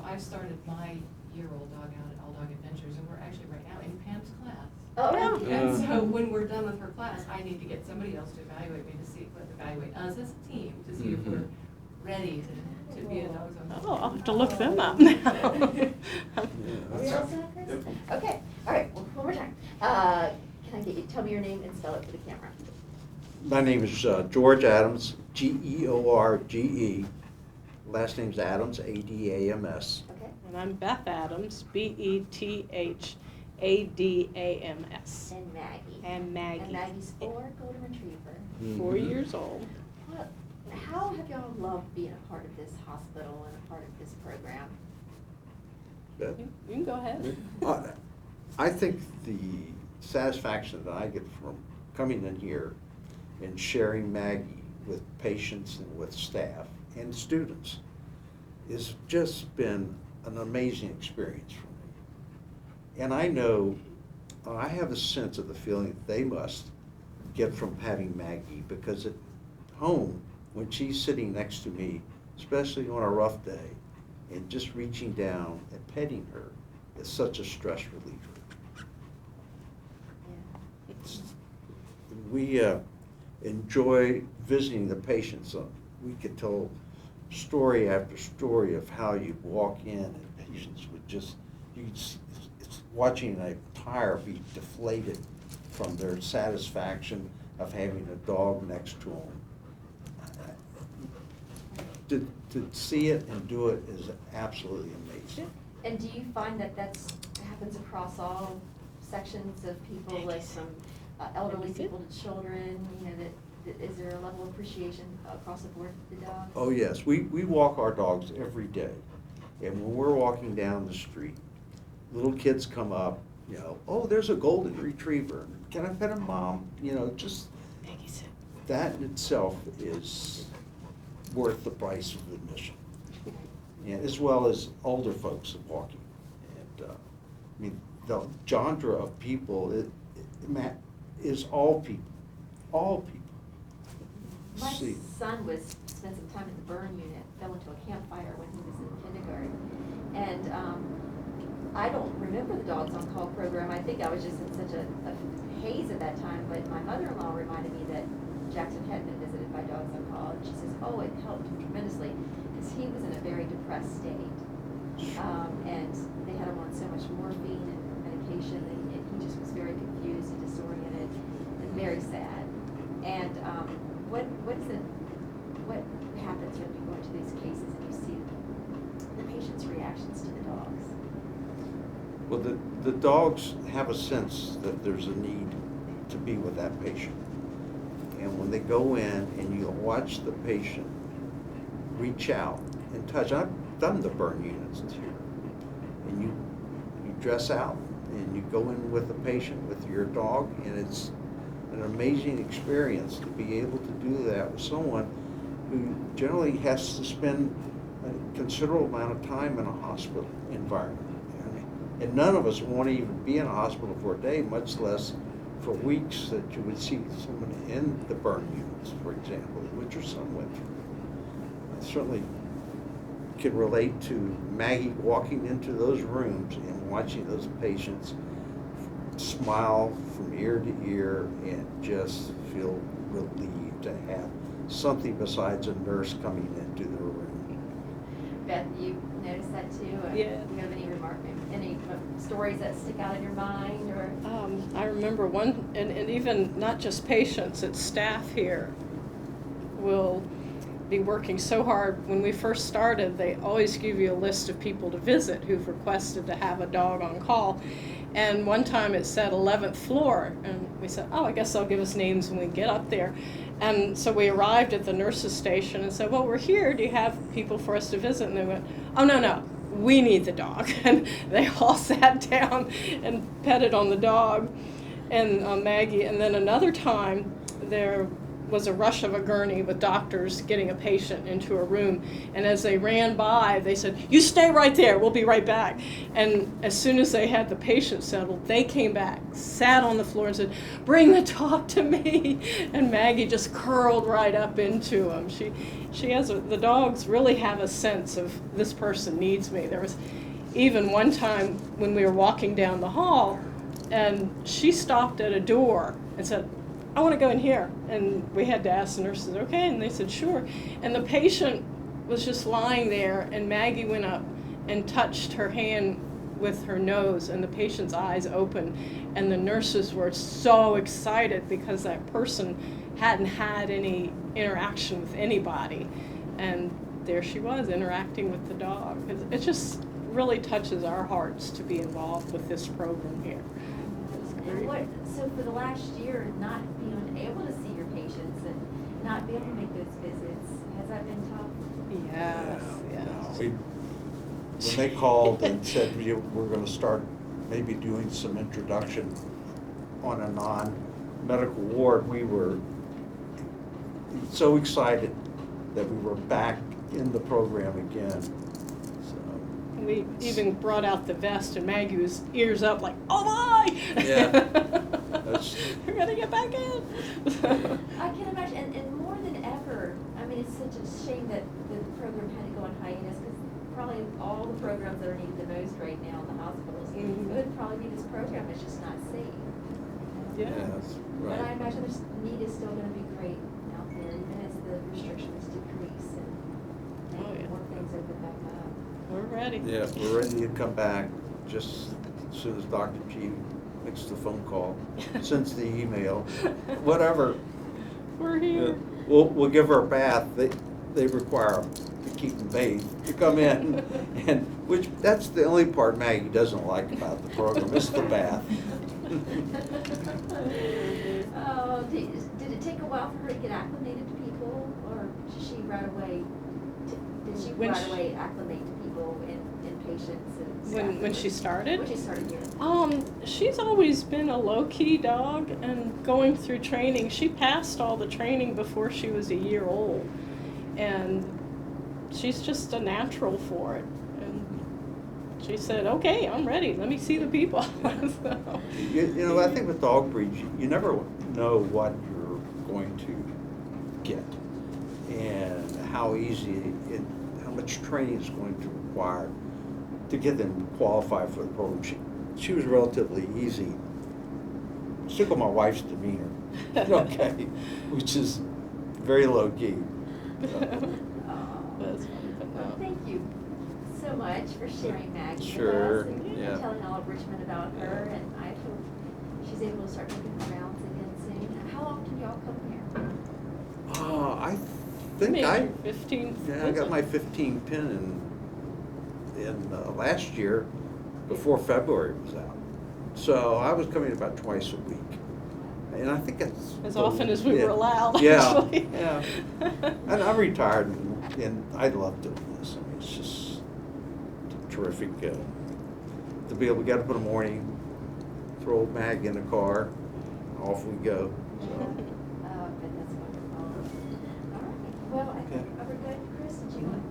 I've started my year-old dog out at All Dog Adventures, and we're actually right now in Pam's class. Oh, really? And so when we're done with her class, I need to get somebody else to evaluate us as a team to see if we're ready to be a dog's own. Oh, I'll have to look them up now. Are we all set, Chris? Yep. Okay, all right, well, one more time. Can I get you, tell me your name and spell it for the camera. My name is George Adams, George. Last name's Adams, Adams. Okay. And I'm Beth Adams, Bethadams. And Maggie. And Maggie. And Maggie's 4, golden retriever. 4 years old. Well, how have y'all loved being a part of this hospital and a part of this program? You can go ahead. I think the satisfaction that I get from coming in here and sharing Maggie with patients and with staff and students has just been an amazing experience for me. And I know, I have a sense of the feeling that they must get from having Maggie, because at home, when she's sitting next to me, especially on a rough day, and just reaching down and petting her is such a stress reliever. We enjoy visiting the patients. We could tell story after story of how you walk in and patients would just, it's watching a tire be deflated from their satisfaction of having a dog next to them. To see it and do it is absolutely amazing. And do you find that happens across all sections of people, like from elderly people to children, is there a level of appreciation across the board for the dogs? Oh, yes. We walk our dogs every day. And when we're walking down the street, little kids come up, oh, there's a golden retriever. Can I pet him, Mom? Just that in itself is worth the price of admission. And as well as older folks walking. And the genre of people is all people. All people. My See. son spent some time in the burn unit, fell into a campfire when he was in kindergarten. And I don't remember the Dogs on Call program. I think I was just in such a haze at that time, but my mother-in-law reminded me that Jackson had been visited by Dogs on Call, and she says, oh, it helped him tremendously, because he was in a very depressed state. And they had him on so much morphine and medication, and he just was very confused and disoriented and very sad. And what happens when you go into these cases and you see the patient's reactions to the dogs? Well, the dogs have a sense that there's a need to be with that patient. And when they go in and you watch the patient reach out and touch, I've done the burn units here, and you dress out and you go in with the patient with your dog, and it's an amazing experience to be able to do that with someone who generally has to spend a considerable amount of time in a hospital environment. And none of us want to even be in a hospital for a day, much less for weeks, that you would see someone in the burn units, for example, which your son went through. I certainly can relate to Maggie walking into those rooms and watching those patients smile from ear to ear and just feel relieved to have something besides a nurse coming into the room. Beth, you noticed that too? Yeah. Do you have any stories that stick out in your mind, or? I remember one, and even not just patients, it's staff here will be working so hard. When we first started, they always give you a list of people to visit who've requested to have a dog on call. And one time it said 11th floor, and we said, oh, I guess they'll give us names when we get up there. And so we arrived at the nurse's station and said, well, we're here. Do you have people for us to visit? And they went, oh, no, we need the dog. And they all sat down and petted on the dog and on Maggie. And then another time, was a rush of a gurney with doctors getting a patient into a room. And as they ran by, they said, "You stay right there, we'll be right back." And as soon as they had the patient settled, they came back, sat on the floor and said, "Bring the dog to me." And Maggie just curled right up into him. She has the dogs really have a sense of, this person needs me. There was even one time when we were walking down the hall, and she stopped at a door and said, "I want to go in here." And we had to ask the nurses, "Okay," and they said, "Sure." And the patient was just lying there, and Maggie went up and touched her hand with her nose, and the patient's eyes opened, and the nurses were so excited because that person hadn't had any interaction with anybody. And there she was, interacting with the dog. It just really touches our hearts to be involved with this program here. And what, so for the last year, not being able to see your patients and not being able to make those visits, has that been tough? Yes, Yeah, yes. when they called and said we're going to start maybe doing some introduction on a non-medical ward, we were so excited that we were back in the program again. So We even brought out the vest, and Maggie was ears up like, "Oh my!" Yeah. We're gonna get back in. I can imagine, and more than ever, I mean, it's such a shame that the program had to go on hiatus, because probably all the programs that are needed the most right now in the hospitals, Mhm. it would probably be this program, it's just not safe. Yeah. Yes, But I right. imagine there's, need is still gonna be great out there, even as the restrictions decrease and Oh, yeah. more things open back up. We're ready. Yeah, we're ready to come back just as soon as Dr. G makes the phone call, sends the email, whatever. We're Yeah. here. We'll give her a bath. They require them to keep them bathed, to come in. And that's the only part Maggie doesn't like about the program, is the bath. Oh, did it take a while for her to get acclimated to people, or did she right away, When she- acclimate to people and patients and staff When she members? started? When she started here? She's always been a low-key dog, and going through training, she passed all the training before she was a year old. And she's just a natural for it. And she said, "Okay, I'm ready, let me see the people." So, You know, I think with dog breeds, you never know what you're going to get and how easy how much training is going to require to get them qualified for the program. She was relatively easy. She took on my wife's demeanor, okay, which is very low key. Oh. That's wonderful. Well, thank you so much for sharing Maggie Sure, with us and yeah. telling all of Richmond about her, Yeah. and I hope she's able to start making her rounds again soon. How often do y'all come here? I think Maybe 15. Yeah, I got my 15 pin in last year before February was out. So I was coming about twice a week. And I think that's... As often as we yeah. were allowed, Yeah, actually. yeah. And I'm retired and I love doing this. I mean, it's just terrific to be able to get up in the morning, throw Mag in the car, off we go. So, Oh, good, that's wonderful. All right, well, I think, Okay. are we good, Chris? Did you want?